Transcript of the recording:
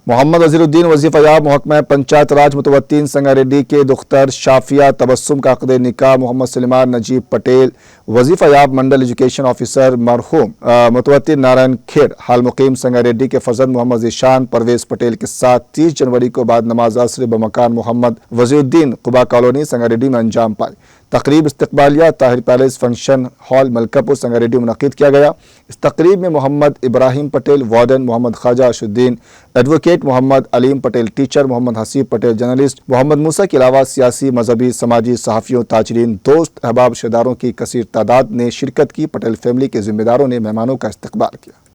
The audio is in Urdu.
محمد وزیرالدین وظیفہ یاب محکمہ پنچایت راج متوطن سنگاریڈی کے دختر شافیہ تبسم کا عقد نکاح محمد سلیمان نجیب پٹیل وظیفہ یاب منڈل ایجوکیشن آفیسر مرحوم متوطن نارائن کھیڑ حال مقیم سنگاریڈی کے فرزند محمد ذیشان پرویز پٹیل کے ساتھ 30 جنوری کو بعد نماز عصر بمکان محمد وزیرالدین قبا کالونی سنگاریڈی میں انجام پائی۔ تقریب استقبالیہ طاہر پیلس فنکشن ہال ملکہ پور سنگاریڈی منعقد کیا گیا۔ اس تقریب میں محمد ابراہیم پٹیل وارڈن، محمد خواجہ ارشد الدین ایڈوکیٹ، محمد علیم پٹیل ٹیچر، محمد حسیب پٹیل جرنلسٹ، محمد موسیٰ کے علاوہ سیاسی، مذہبی، سماجی، صحافیوں، تاجرین، دوست، احباب، رشتہ داروں کی کثیر تعداد نے شرکت کی۔ پٹیل فیملی کے ذمہ داروں نے مہمانوں کا استقبال کیا۔